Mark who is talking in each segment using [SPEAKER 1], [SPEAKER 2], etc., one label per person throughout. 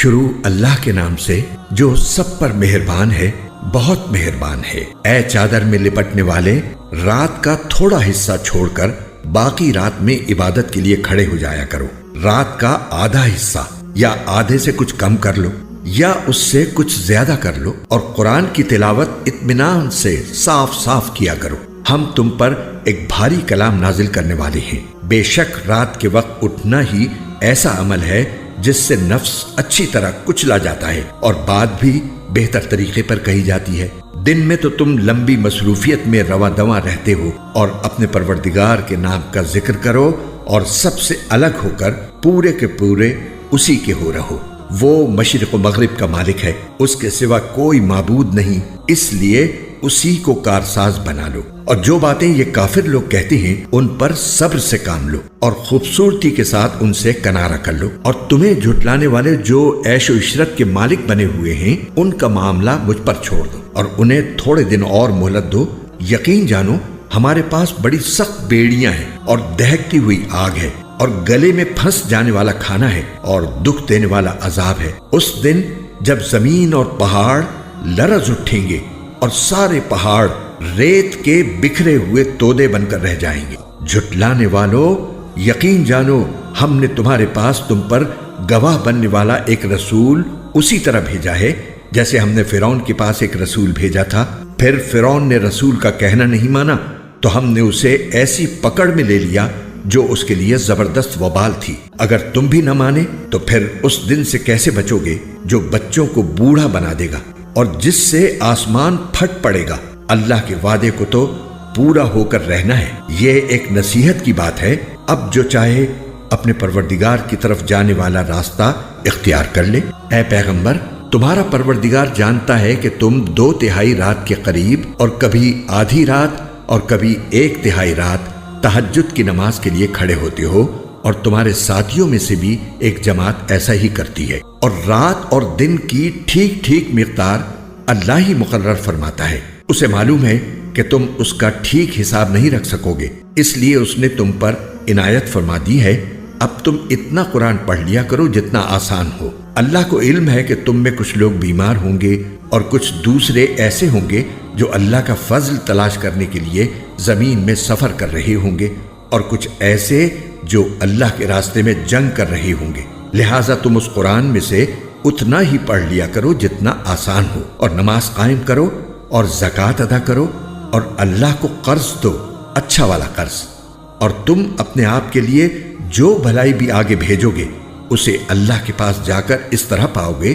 [SPEAKER 1] شروع اللہ کے نام سے جو سب پر مہربان ہے، بہت مہربان ہے۔ اے چادر میں لپٹنے والے، رات کا تھوڑا حصہ چھوڑ کر باقی رات میں عبادت کے لیے کھڑے ہو جایا کرو۔ رات کا آدھا حصہ یا آدھے سے کچھ کم کر لو یا اس سے کچھ زیادہ کر لو، اور قرآن کی تلاوت اطمینان سے صاف صاف کیا کرو۔ ہم تم پر ایک بھاری کلام نازل کرنے والے ہیں۔ بے شک رات کے وقت اٹھنا ہی ایسا عمل ہے جس سے نفس اچھی طرح کچلا جاتا ہے اور بات بھی بہتر طریقے پر کہی جاتی ہے۔ دن میں تو تم لمبی مصروفیت میں رواں دواں رہتے ہو اور اپنے پروردگار کے نام کا ذکر کرو اور سب سے الگ ہو کر پورے کے پورے اسی کے ہو رہو۔ وہ مشرق و مغرب کا مالک ہے، اس کے سوا کوئی معبود نہیں، اس لیے اسی کو کارساز بنا لو۔ اور جو باتیں یہ کافر لوگ کہتے ہیں ان پر صبر سے کام لو اور خوبصورتی کے ساتھ ان سے کنارہ کر لو۔ اور تمہیں جھٹلانے والے جو عیش و عشرت کے مالک بنے ہوئے ہیں ان کا معاملہ مجھ پر چھوڑ دو اور انہیں تھوڑے دن اور مہلت دو۔ یقین جانو ہمارے پاس بڑی سخت بیڑیاں ہیں اور دہکتی ہوئی آگ ہے اور گلے میں پھنس جانے والا کھانا ہے اور دکھ دینے والا عذاب ہے۔ اس دن جب زمین اور پہاڑ لرز اٹھیں گے اور سارے پہاڑ ریت کے بکھرے ہوئے تودے بن کر رہ جائیں گے۔ جھٹلانے والوں، یقین جانو ہم نے تمہارے پاس تم پر گواہ بننے والا ایک رسول اسی طرح بھیجا ہے جیسے ہم نے فرعون کے پاس ایک رسول بھیجا تھا۔ پھر فرعون نے رسول کا کہنا نہیں مانا تو ہم نے اسے ایسی پکڑ میں لے لیا جو اس کے لیے زبردست وبال تھی۔ اگر تم بھی نہ مانے تو پھر اس دن سے کیسے بچو گے جو بچوں کو بوڑھا بنا دے گا اور جس سے آسمان پھٹ پڑے گا۔ اللہ کے وعدے کو تو پورا ہو کر رہنا ہے۔ یہ ایک نصیحت کی بات ہے، اب جو چاہے اپنے پروردگار کی طرف جانے والا راستہ اختیار کر لے۔ اے پیغمبر، تمہارا پروردگار جانتا ہے کہ تم 2/3 رات کے قریب اور کبھی آدھی رات اور کبھی 1/3 رات تہجد کی نماز کے لیے کھڑے ہوتے ہو، اور تمہارے ساتھیوں میں سے بھی ایک جماعت ایسا ہی کرتی ہے۔ اور رات اور دن کی ٹھیک ٹھیک مقدار اللہ ہی مقرر فرماتا ہے۔ اسے معلوم ہے کہ تم اس کا ٹھیک حساب نہیں رکھ سکو گے، اس لیے اس نے تم پر عنایت فرما دی ہے۔ اب تم اتنا قرآن پڑھ لیا کرو جتنا آسان ہو۔ اللہ کو علم ہے کہ تم میں کچھ لوگ بیمار ہوں گے اور کچھ دوسرے ایسے ہوں گے جو اللہ کا فضل تلاش کرنے کے لیے زمین میں سفر کر رہے ہوں گے، اور کچھ ایسے جو اللہ کے راستے میں جنگ کر رہے ہوں گے۔ لہٰذا تم اس قرآن میں سے اتنا ہی پڑھ لیا کرو جتنا آسان ہو، اور نماز قائم کرو اور زکوٰۃ ادا کرو اور اللہ کو قرض دو، اچھا والا قرض۔ اور تم اپنے آپ کے لیے جو بھلائی بھی آگے بھیجو گے اسے اللہ کے پاس جا کر اس طرح پاؤ گے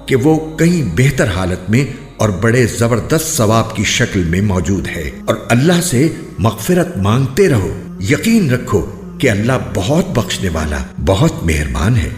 [SPEAKER 1] کہ وہ کہیں بہتر حالت میں اور بڑے زبردست ثواب کی شکل میں موجود ہے۔ اور اللہ سے مغفرت مانگتے رہو، یقین رکھو کہ اللہ بہت بخشنے والا، بہت مہربان ہے۔